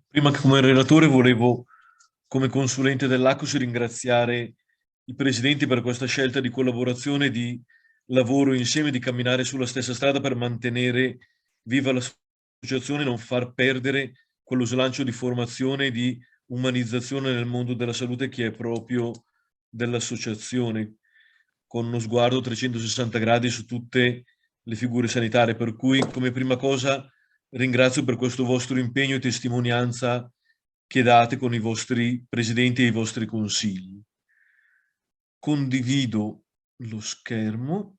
Prima che come relatore volevo, come consulente dell'ACOS, ringraziare i presidenti per questa scelta di collaborazione, di lavoro insieme, di camminare sulla stessa strada per mantenere viva l'associazione e non far perdere quello slancio di formazione e di umanizzazione nel mondo della salute che è proprio dell'associazione, con uno sguardo 360 gradi su tutte le figure sanitarie. Per cui, come prima cosa, ringrazio per questo vostro impegno e testimonianza che date con i vostri presidenti e i vostri consigli. Condivido lo schermo.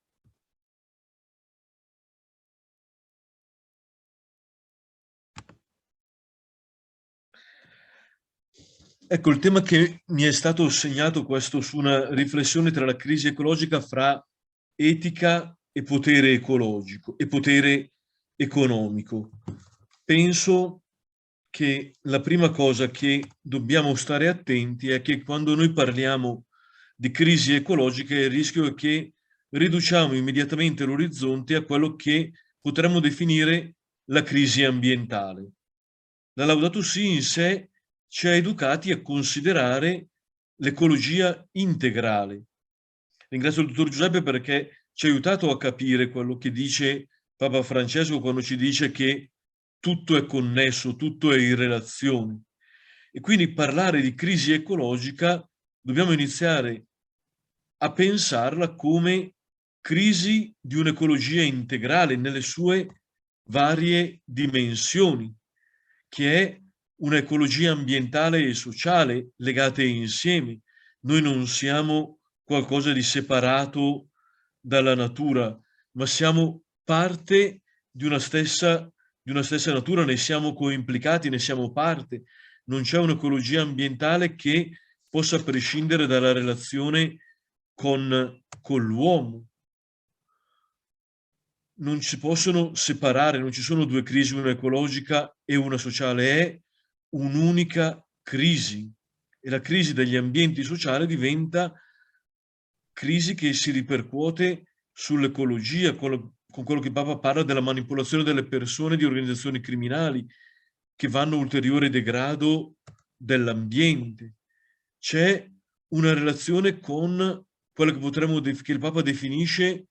Ecco, il tema che mi è stato assegnato questo su una riflessione tra la crisi ecologica fra etica e potere ecologico e potere economico. Penso che la prima cosa che dobbiamo stare attenti è che quando noi parliamo di crisi ecologica il rischio è che riduciamo immediatamente l'orizzonte a quello che potremmo definire la crisi ambientale. La Laudato Si in sé ci ha educati a considerare l'ecologia integrale. Ringrazio il dottor Giuseppe perché ci ha aiutato a capire quello che dice Papa Francesco quando ci dice che tutto è connesso, tutto è in relazione. E quindi parlare di crisi ecologica dobbiamo iniziare a pensarla come crisi di un'ecologia integrale nelle sue varie dimensioni, che è un'ecologia ambientale e sociale legate insieme. Noi non siamo qualcosa di separato dalla natura, ma siamo parte di una stessa natura, ne siamo coimplicati, ne siamo parte. Non c'è un'ecologia ambientale che possa prescindere dalla relazione con l'uomo. Non si possono separare, non ci sono due crisi, una ecologica e una sociale, è un'unica crisi. E la crisi degli ambienti sociali diventa crisi che si ripercuote sull'ecologia, con quello che Papa parla della manipolazione delle persone di organizzazioni criminali che vanno a ulteriore degrado dell'ambiente. C'è una relazione con quello che che il Papa definisce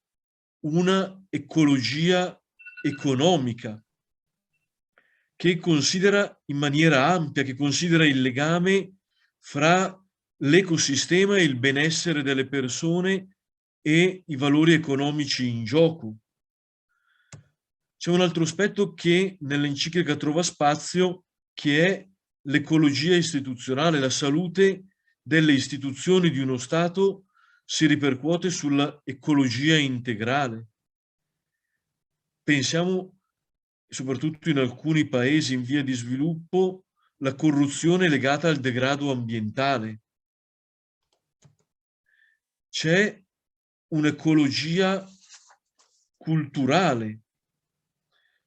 una ecologia economica, che considera in maniera ampia, che considera il legame fra l'ecosistema e il benessere delle persone e i valori economici in gioco. C'è un altro aspetto che nell'enciclica trova spazio, che è l'ecologia istituzionale, la salute delle istituzioni di uno Stato si ripercuote sulla ecologia integrale. Pensiamo, soprattutto in alcuni paesi in via di sviluppo, la corruzione legata al degrado ambientale. C'è un'ecologia culturale,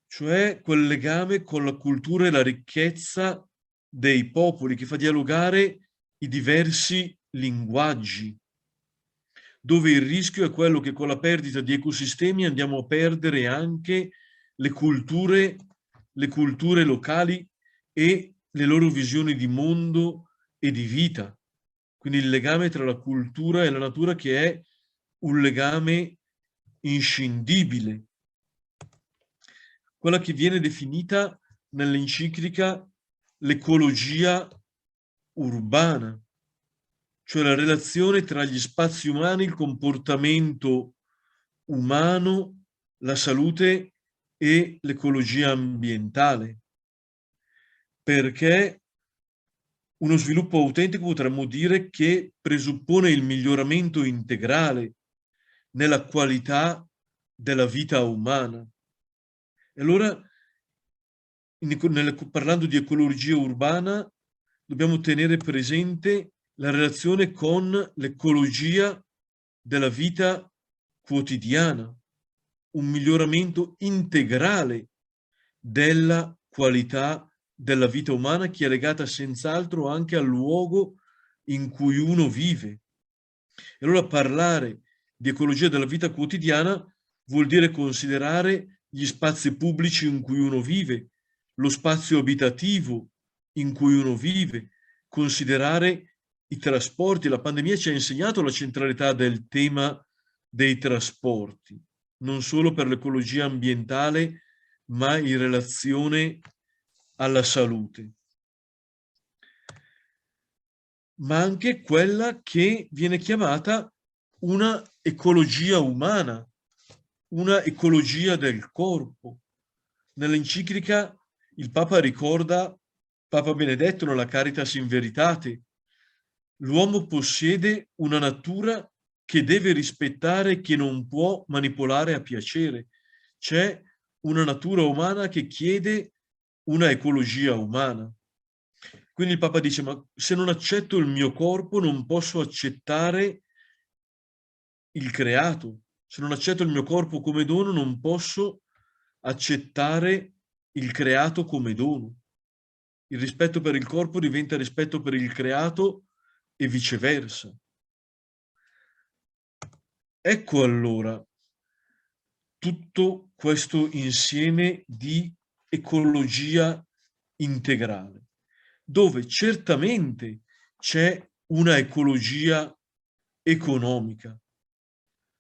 cioè quel legame con la cultura e la ricchezza dei popoli che fa dialogare i diversi linguaggi, dove il rischio è quello che con la perdita di ecosistemi andiamo a perdere anche le culture locali e le loro visioni di mondo e di vita. Quindi il legame tra la cultura e la natura che è un legame inscindibile. Quella che viene definita nell'enciclica l'ecologia urbana, cioè la relazione tra gli spazi umani, il comportamento umano, la salute e l'ecologia ambientale. Perché uno sviluppo autentico potremmo dire che presuppone il miglioramento integrale nella qualità della vita umana. E allora, parlando di ecologia urbana, dobbiamo tenere presente la relazione con l'ecologia della vita quotidiana, un miglioramento integrale della qualità della vita umana che è legata senz'altro anche al luogo in cui uno vive. E allora parlare di ecologia della vita quotidiana vuol dire considerare gli spazi pubblici in cui uno vive, lo spazio abitativo in cui uno vive, considerare i trasporti. La pandemia ci ha insegnato la centralità del tema dei trasporti, non solo per l'ecologia ambientale, ma in relazione alla salute, ma anche quella che viene chiamata una ecologia umana, una ecologia del corpo. Nell'enciclica il Papa ricorda, Papa Benedetto nella Caritas in Veritate, l'uomo possiede una natura che deve rispettare, che non può manipolare a piacere. C'è una natura umana che chiede una ecologia umana. Quindi il Papa dice, ma se non accetto il mio corpo non posso accettare il creato. Se non accetto il mio corpo come dono non posso accettare il creato come dono. Il rispetto per il corpo diventa rispetto per il creato e viceversa. Ecco allora tutto questo insieme di ecologia integrale, dove certamente c'è una ecologia economica,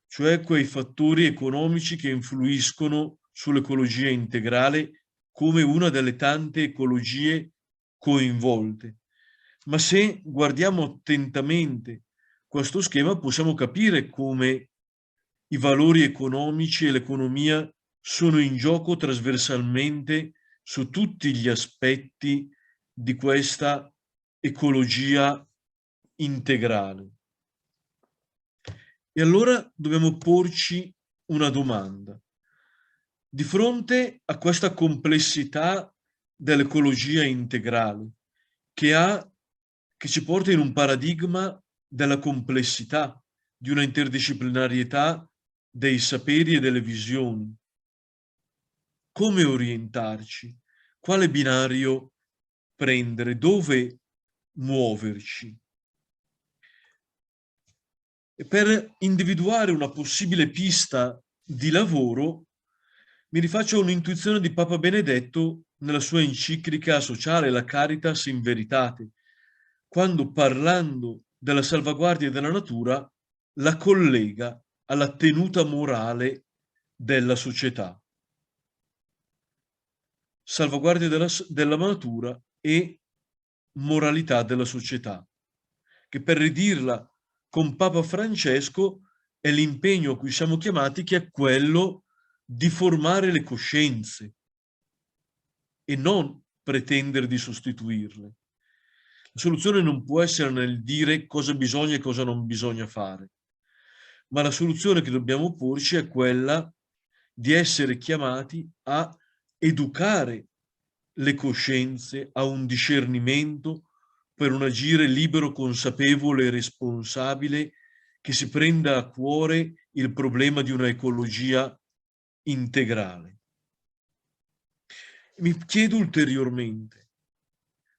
cioè quei fattori economici che influiscono sull'ecologia integrale come una delle tante ecologie coinvolte. Ma se guardiamo attentamente questo schema possiamo capire come i valori economici e l'economia sono in gioco trasversalmente su tutti gli aspetti di questa ecologia integrale. E allora dobbiamo porci una domanda. Di fronte a questa complessità dell'ecologia integrale, che ci porta in un paradigma della complessità, di una interdisciplinarietà dei saperi e delle visioni, come orientarci? Quale binario prendere? Dove muoverci? E per individuare una possibile pista di lavoro mi rifaccio a un'intuizione di Papa Benedetto nella sua enciclica sociale, la Caritas in Veritate, quando parlando della salvaguardia della natura la collega alla tenuta morale della società. Salvaguardia della natura e moralità della società, che per ridirla con Papa Francesco è l'impegno a cui siamo chiamati, che è quello di formare le coscienze e non pretendere di sostituirle. La soluzione non può essere nel dire cosa bisogna e cosa non bisogna fare, ma la soluzione che dobbiamo porci è quella di essere chiamati a educare le coscienze a un discernimento per un agire libero, consapevole e responsabile che si prenda a cuore il problema di una ecologia integrale. Mi chiedo ulteriormente,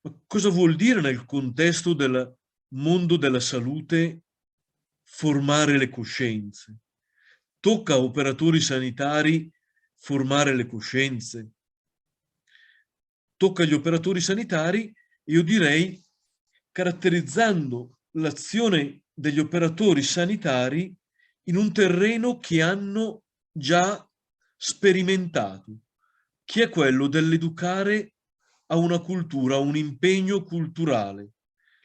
ma cosa vuol dire nel contesto del mondo della salute formare le coscienze? Tocca a operatori sanitari formare le coscienze? Tocca agli operatori sanitari, io direi, caratterizzando l'azione degli operatori sanitari in un terreno che hanno già sperimentato, che è quello dell'educare a una cultura, a un impegno culturale.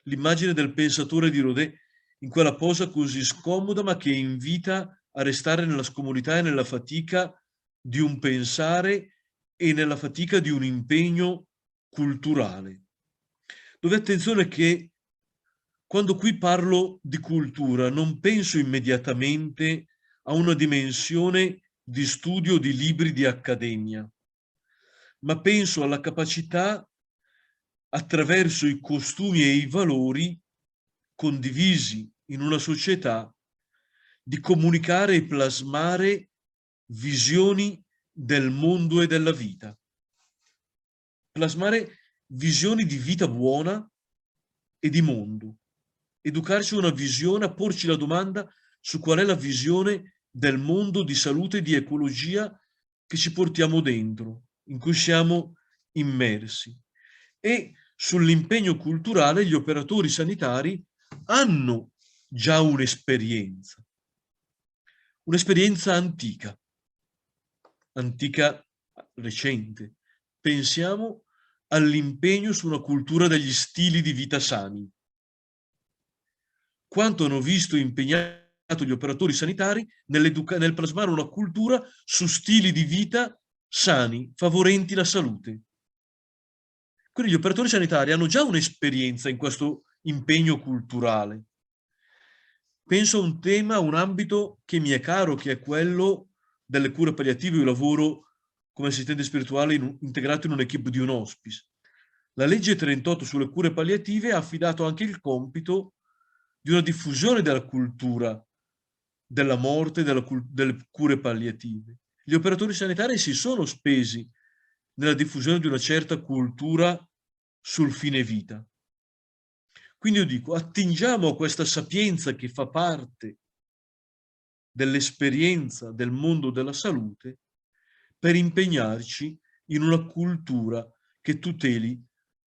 L'immagine del pensatore di Rodin in quella posa così scomoda ma che invita a restare nella scomodità e nella fatica di un pensare e nella fatica di un impegno culturale. Dove attenzione che quando qui parlo di cultura non penso immediatamente a una dimensione di studio di libri di accademia, ma penso alla capacità attraverso i costumi e i valori condivisi in una società di comunicare e plasmare visioni del mondo e della vita. Plasmare visioni di vita buona e di mondo. Educarci a una visione, a porci la domanda su qual è la visione del mondo di salute e di ecologia che ci portiamo dentro, in cui siamo immersi. E sull'impegno culturale gli operatori sanitari hanno già un'esperienza antica recente. Pensiamo all'impegno su una cultura degli stili di vita sani. Quanto hanno visto impegnato gli operatori sanitari nel plasmare una cultura su stili di vita sani, favorenti la salute. Quindi gli operatori sanitari hanno già un'esperienza in questo impegno culturale. Penso a un tema, a un ambito che mi è caro, che è quello delle cure palliative. Io lavoro come assistente spirituale integrato in un'equipe di un hospice. La legge 38 sulle cure palliative ha affidato anche il compito di una diffusione della cultura della morte, delle cure palliative. Gli operatori sanitari si sono spesi nella diffusione di una certa cultura sul fine vita. Quindi io dico, attingiamo a questa sapienza che fa parte dell'esperienza del mondo della salute per impegnarci in una cultura che tuteli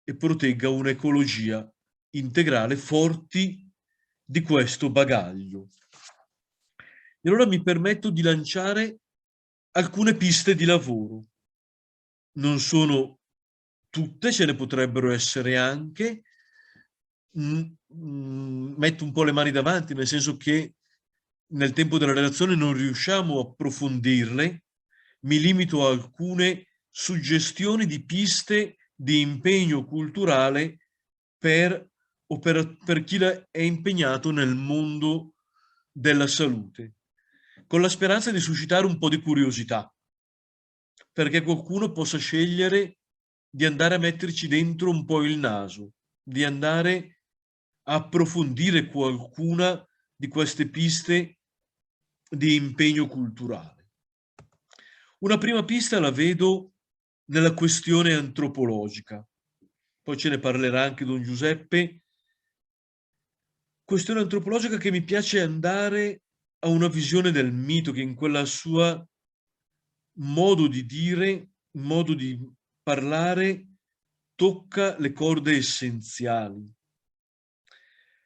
e protegga un'ecologia integrale, forti di questo bagaglio. E allora mi permetto di lanciare alcune piste di lavoro. Non sono tutte, ce ne potrebbero essere anche. Metto un po' le mani davanti, nel senso che nel tempo della relazione non riusciamo a approfondirle. Mi limito a alcune suggestioni di piste di impegno culturale per chi è impegnato nel mondo della salute, con la speranza di suscitare un po' di curiosità, perché qualcuno possa scegliere di andare a metterci dentro un po' il naso, di andare a approfondire qualcuna di queste piste di impegno culturale. Una prima pista la vedo nella questione antropologica, poi ce ne parlerà anche Don Giuseppe. Questione antropologica che mi piace andare a una visione del mito che in quella sua modo di dire, modo di parlare, tocca le corde essenziali,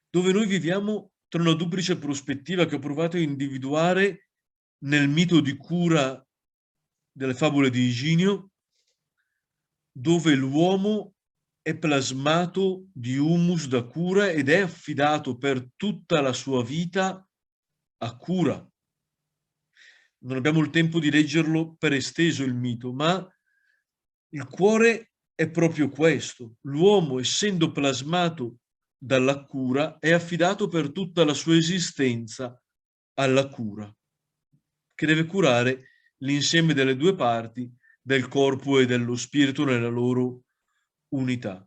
dove noi viviamo tra una duplice prospettiva che ho provato a individuare nel mito di cura delle favole di Iginio, dove l'uomo è plasmato di humus da cura ed è affidato per tutta la sua vita a cura. Non abbiamo il tempo di leggerlo per esteso il mito, ma il cuore è proprio questo. L'uomo, essendo plasmato dalla cura, è affidato per tutta la sua esistenza alla cura, che deve curare l'insieme delle due parti del corpo e dello spirito nella loro unità.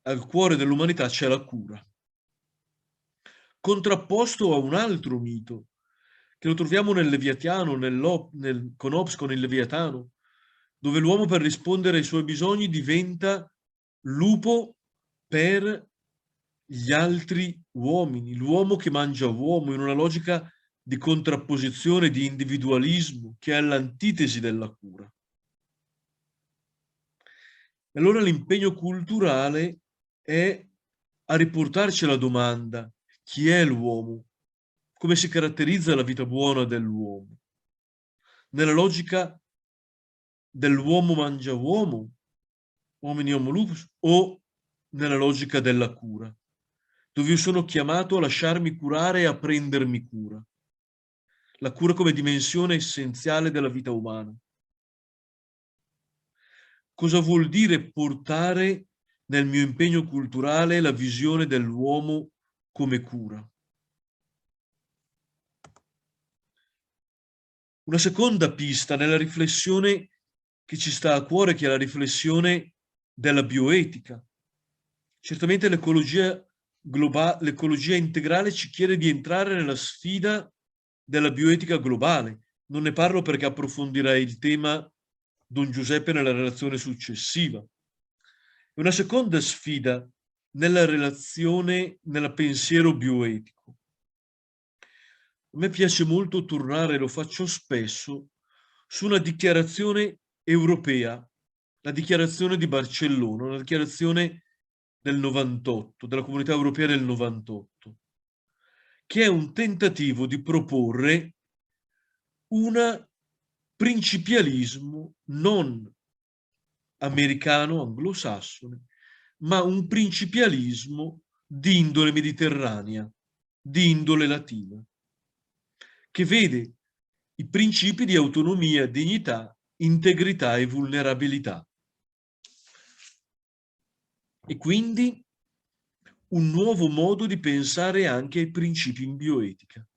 Al cuore dell'umanità c'è la cura, contrapposto a un altro mito, che lo troviamo nel Leviatano, con Ops, con il Leviatano, dove l'uomo per rispondere ai suoi bisogni diventa lupo per gli altri uomini, l'uomo che mangia uomo, in una logica di contrapposizione, di individualismo, che è all'antitesi della cura. E allora l'impegno culturale è a riportarci alla domanda: chi è l'uomo? Come si caratterizza la vita buona dell'uomo? Nella logica dell'uomo mangia uomo, homini homo lupus, o nella logica della cura, dove io sono chiamato a lasciarmi curare e a prendermi cura. La cura come dimensione essenziale della vita umana. Cosa vuol dire portare nel mio impegno culturale la visione dell'uomo come cura? Una seconda pista nella riflessione che ci sta a cuore, che è la riflessione della bioetica. Certamente l'ecologia globale, l'ecologia integrale ci chiede di entrare nella sfida della bioetica globale. Non ne parlo perché approfondirà il tema Don Giuseppe nella relazione successiva. E una seconda sfida nella relazione, nel pensiero bioetico. A me piace molto tornare, lo faccio spesso, su una dichiarazione europea la dichiarazione di Barcellona, una dichiarazione del 98, della Comunità Europea del 98, che è un tentativo di proporre un principialismo non americano, anglosassone, ma un principialismo di indole mediterranea, di indole latina, che vede i principi di autonomia, dignità, integrità e vulnerabilità. E quindi un nuovo modo di pensare anche ai principi in bioetica.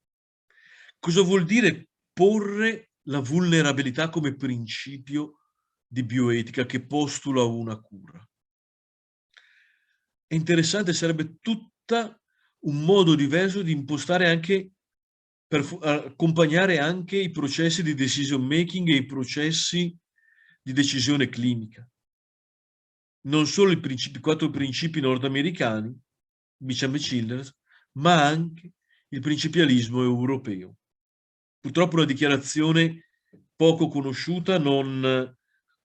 Cosa vuol dire porre la vulnerabilità come principio di bioetica che postula una cura? È interessante, sarebbe tutta un modo diverso di impostare anche, per accompagnare anche i processi di decision making e i processi di decisione clinica. Non solo i 4 principi nordamericani, Beecham e Childress, ma anche il principialismo europeo. Purtroppo una dichiarazione poco conosciuta, non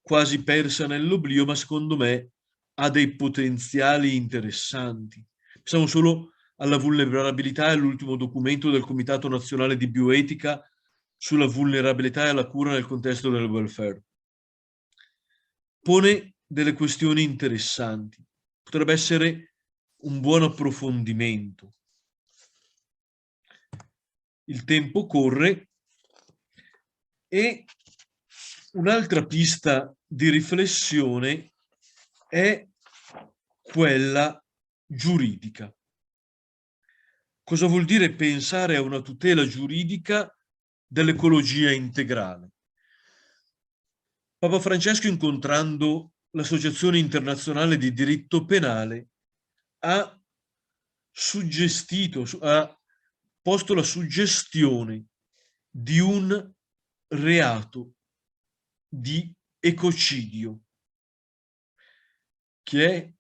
quasi persa nell'oblio, ma secondo me ha dei potenziali interessanti. Pensiamo solo alla vulnerabilità e all'ultimo documento del Comitato Nazionale di Bioetica sulla vulnerabilità e la cura nel contesto del welfare. Pone delle questioni interessanti. Potrebbe essere un buon approfondimento. Il tempo corre e un'altra pista di riflessione è quella giuridica. Cosa vuol dire pensare a una tutela giuridica dell'ecologia integrale? Papa Francesco, incontrando l'Associazione Internazionale di Diritto Penale, ha posto la suggestione di un reato di ecocidio, che è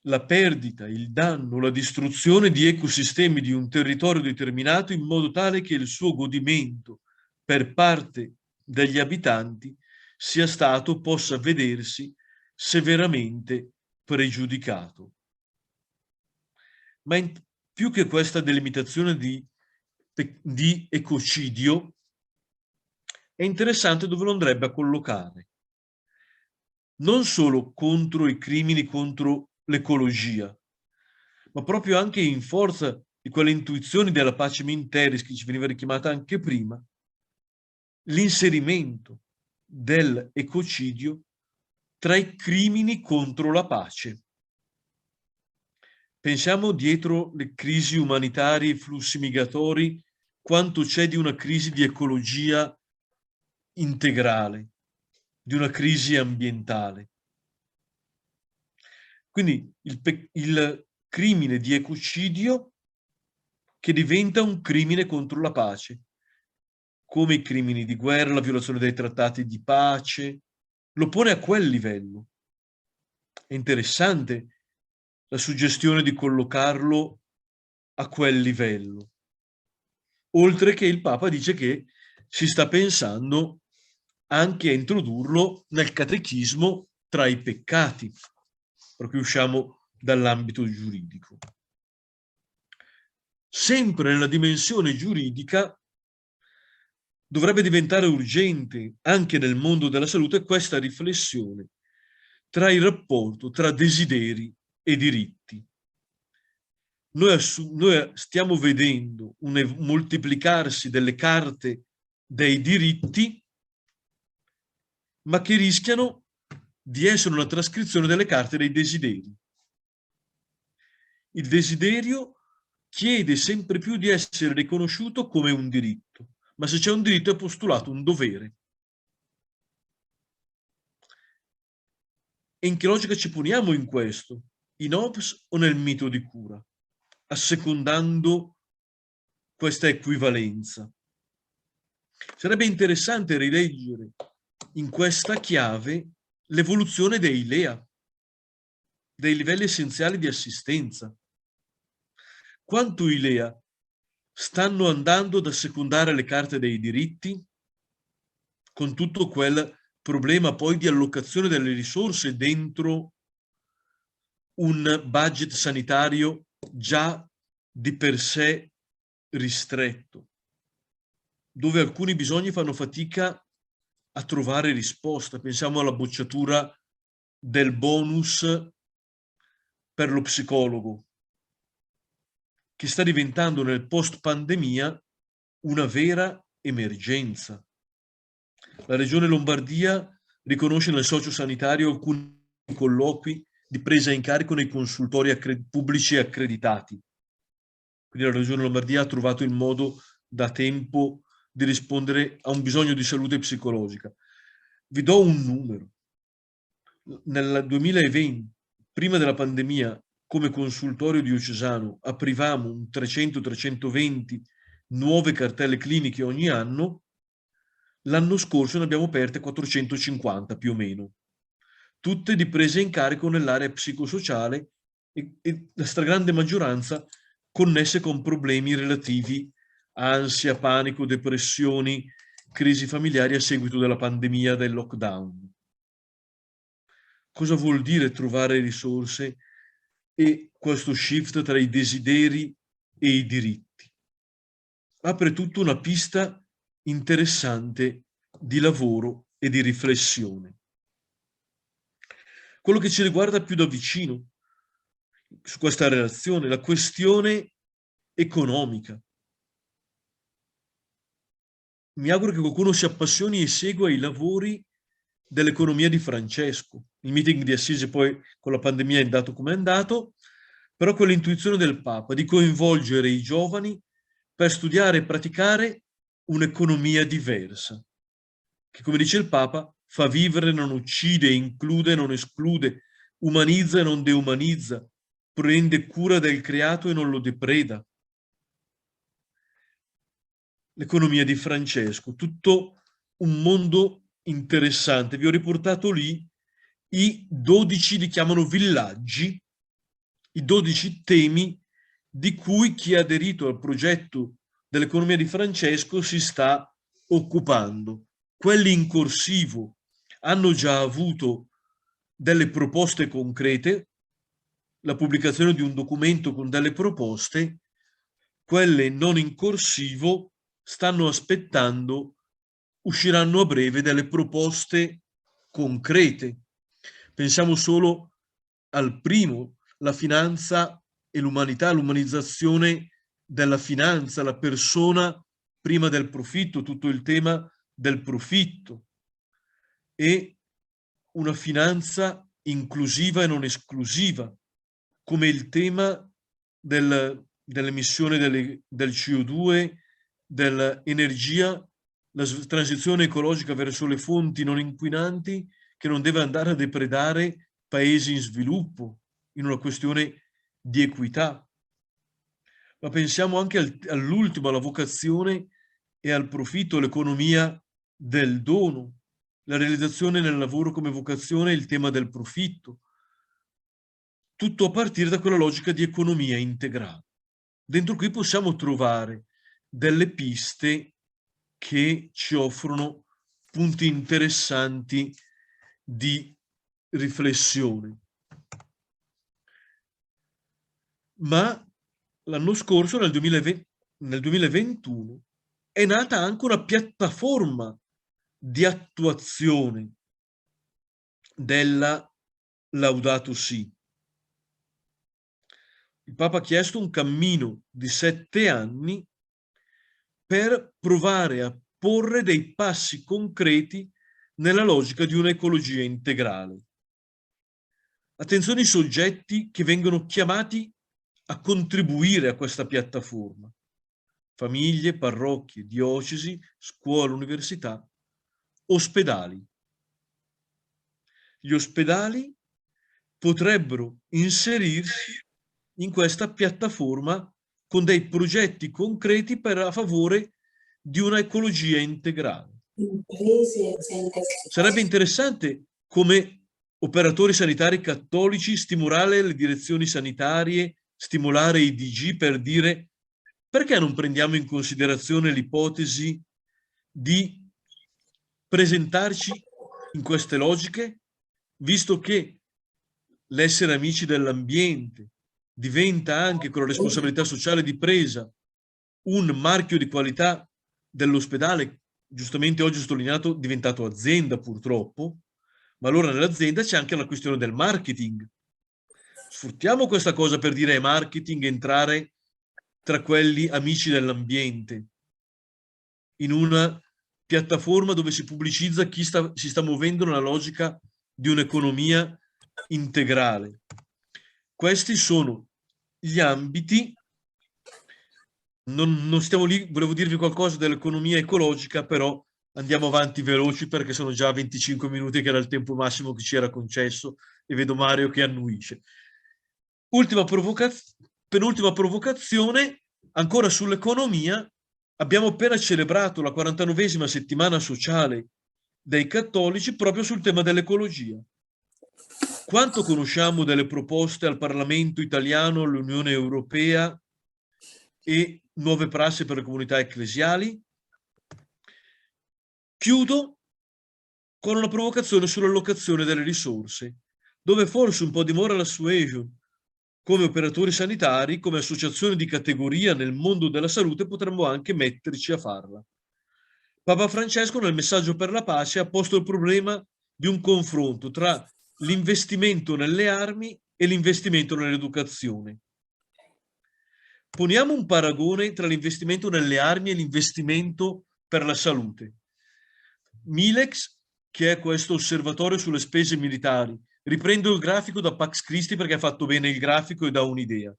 la perdita, il danno, la distruzione di ecosistemi di un territorio determinato in modo tale che il suo godimento per parte degli abitanti possa vedersi severamente pregiudicato. Ma più che questa delimitazione di ecocidio, è interessante dove lo andrebbe a collocare. Non solo contro i crimini contro l'ecologia, ma proprio anche in forza di quelle intuizioni della pacem in terris che ci veniva richiamata anche prima, l'inserimento dell'ecocidio tra i crimini contro la pace. Pensiamo dietro le crisi umanitarie, i flussi migratori, quanto c'è di una crisi di ecologia integrale, di una crisi ambientale. Quindi il crimine di ecocidio che diventa un crimine contro la pace, come i crimini di guerra, la violazione dei trattati di pace, lo pone a quel livello. È interessante la suggestione di collocarlo a quel livello. Oltre che il Papa dice che si sta pensando anche a introdurlo nel catechismo tra i peccati, per cui usciamo dall'ambito giuridico. Sempre nella dimensione giuridica dovrebbe diventare urgente anche nel mondo della salute questa riflessione tra il rapporto tra desideri e diritti. Noi stiamo vedendo un moltiplicarsi delle carte dei diritti, ma che rischiano di essere una trascrizione delle carte dei desideri. Il desiderio chiede sempre più di essere riconosciuto come un diritto, ma se c'è un diritto è postulato un dovere. E in che logica ci poniamo in questo? In Hobbes o nel mito di cura? Assecondando questa equivalenza. Sarebbe interessante rileggere in questa chiave l'evoluzione dei LEA, dei livelli essenziali di assistenza. Quanto i LEA stanno andando ad assecondare le carte dei diritti con tutto quel problema poi di allocazione delle risorse dentro un budget sanitario già di per sé ristretto, dove alcuni bisogni fanno fatica a trovare risposta. Pensiamo alla bocciatura del bonus per lo psicologo, che sta diventando nel post-pandemia una vera emergenza. La Regione Lombardia riconosce nel sociosanitario alcuni colloqui di presa in carico nei consultori pubblici accreditati. Quindi la Regione Lombardia ha trovato il modo da tempo di rispondere a un bisogno di salute psicologica. Vi do un numero. Nel 2020, prima della pandemia, come consultorio diocesano, aprivamo un 300-320 nuove cartelle cliniche ogni anno. L'anno scorso ne abbiamo aperte 450 più o meno, tutte di prese in carico nell'area psicosociale e la stragrande maggioranza connesse con problemi relativi a ansia, panico, depressioni, crisi familiari a seguito della pandemia del lockdown. Cosa vuol dire trovare risorse e questo shift tra i desideri e i diritti? Apre tutta una pista interessante di lavoro e di riflessione. Quello che ci riguarda più da vicino su questa relazione, la questione economica. Mi auguro che qualcuno si appassioni e segua i lavori dell'economia di Francesco. Il meeting di Assisi poi con la pandemia è andato come è andato, però quell'intuizione del Papa di coinvolgere i giovani per studiare e praticare un'economia diversa, che come dice il Papa fa vivere, non uccide, include, non esclude, umanizza e non deumanizza, prende cura del creato e non lo depreda. L'economia di Francesco, tutto un mondo interessante. Vi ho riportato lì i 12, li chiamano villaggi, i 12 temi di cui chi ha aderito al progetto dell'economia di Francesco si sta occupando. Quelli in corsivo hanno già avuto delle proposte concrete, la pubblicazione di un documento con delle proposte, quelle non in corsivo stanno aspettando, usciranno a breve delle proposte concrete. Pensiamo solo al primo, la finanza e l'umanità, l'umanizzazione della finanza, la persona prima del profitto, tutto il tema del profitto e una finanza inclusiva e non esclusiva, come il tema dell'emissione del CO2, dell'energia, la transizione ecologica verso le fonti non inquinanti che non deve andare a depredare paesi in sviluppo, in una questione di equità. Ma pensiamo anche all'ultimo, alla vocazione e al profitto, l'economia del dono, la realizzazione nel lavoro come vocazione, il tema del profitto. Tutto a partire da quella logica di economia integrale. Dentro qui possiamo trovare delle piste che ci offrono punti interessanti di riflessione. Ma l'anno scorso, nel 2021, è nata anche una piattaforma di attuazione della Laudato Si. Il Papa ha chiesto un cammino di 7 anni per provare a porre dei passi concreti nella logica di un'ecologia integrale. Attenzione ai soggetti che vengono chiamati a contribuire a questa piattaforma. Famiglie, parrocchie, diocesi, scuole, università, ospedali. Gli ospedali potrebbero inserirsi in questa piattaforma con dei progetti concreti a favore di una ecologia integrale. Sarebbe interessante come operatori sanitari cattolici stimolare le direzioni sanitarie, stimolare i DG per dire perché non prendiamo in considerazione l'ipotesi di presentarci in queste logiche, visto che l'essere amici dell'ambiente diventa anche, con la responsabilità sociale di presa, un marchio di qualità dell'ospedale, giustamente oggi sottolineato, diventato azienda purtroppo, ma allora nell'azienda c'è anche la questione del marketing. Sfruttiamo questa cosa per dire marketing, entrare tra quelli amici dell'ambiente, in una piattaforma dove si pubblicizza chi si sta muovendo nella logica di un'economia integrale. Questi sono gli ambiti. Non stiamo lì, volevo dirvi qualcosa dell'economia ecologica, però andiamo avanti veloci perché sono già 25 minuti che era il tempo massimo che ci era concesso e vedo Mario che annuisce. Penultima provocazione, ancora sull'economia. Abbiamo appena celebrato la 49esima settimana sociale dei cattolici proprio sul tema dell'ecologia. Quanto conosciamo delle proposte al Parlamento italiano, all'Unione Europea e nuove prassi per le comunità ecclesiali? Chiudo con una provocazione sull'allocazione delle risorse, dove forse un po' di moral suasion come operatori sanitari, come associazione di categoria nel mondo della salute, potremmo anche metterci a farla. Papa Francesco nel messaggio per la pace ha posto il problema di un confronto tra l'investimento nelle armi e l'investimento nell'educazione. Poniamo un paragone tra l'investimento nelle armi e l'investimento per la salute. Milex, che è questo osservatorio sulle spese militari, riprendo il grafico da Pax Christi perché ha fatto bene il grafico e dà un'idea.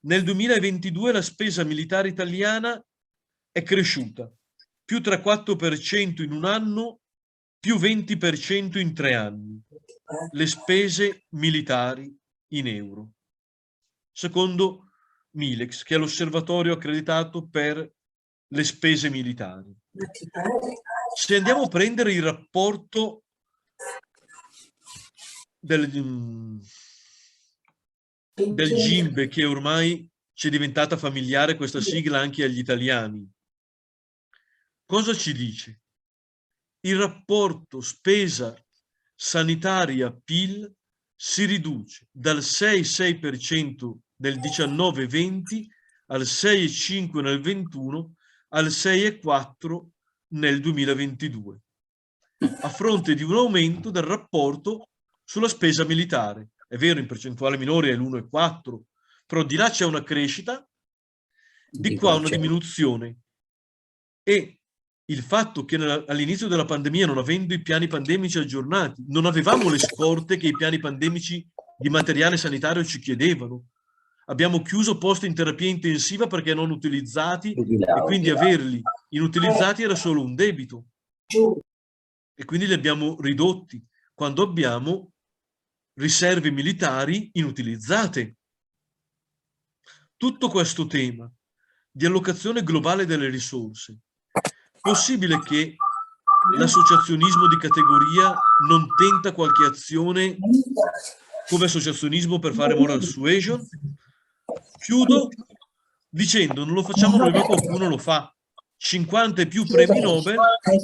Nel 2022 la spesa militare italiana è cresciuta, più 3,4% in un anno, più 20% in 3 anni. Le spese militari in euro. Secondo Milex, che è l'osservatorio accreditato per le spese militari. Se andiamo a prendere il rapporto del GIMBE, che ormai ci è diventata familiare questa sigla anche agli italiani, cosa ci dice? Il rapporto spesa sanitaria-PIL si riduce dal 6,6% del 19-20 al 6,5 nel 21 al 6,4 nel 2022, a fronte di un aumento del rapporto sulla spesa militare. È vero, in percentuale minore è l'1,4, però di là c'è una crescita, di qua una diminuzione. E il fatto che all'inizio della pandemia, non avendo i piani pandemici aggiornati, non avevamo le scorte che i piani pandemici di materiale sanitario ci chiedevano. Abbiamo chiuso posti in terapia intensiva perché non utilizzati e quindi averli inutilizzati era solo un debito. E quindi li abbiamo ridotti quando abbiamo riserve militari inutilizzate. Tutto questo tema di allocazione globale delle risorse, possibile che l'associazionismo di categoria non tenta qualche azione come associazionismo per fare moral suasion? Chiudo dicendo, non lo facciamo noi, ma qualcuno lo fa. 50 e più premi Nobel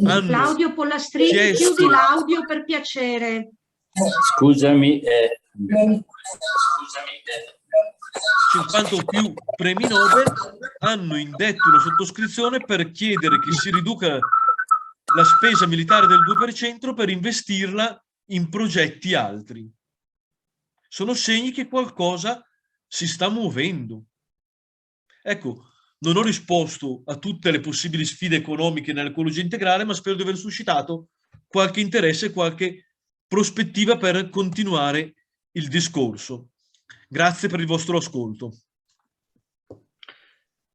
hanno Claudio Pollastrini, chiesto... chiudi l'audio per piacere. Scusami. 50 o più premi Nobel hanno indetto una sottoscrizione per chiedere che si riduca la spesa militare del 2% per investirla in progetti altri. Sono segni che qualcosa si sta muovendo. Ecco, non ho risposto a tutte le possibili sfide economiche nell'ecologia integrale, ma spero di aver suscitato qualche interesse e qualche prospettiva per continuare il discorso. Grazie per il vostro ascolto.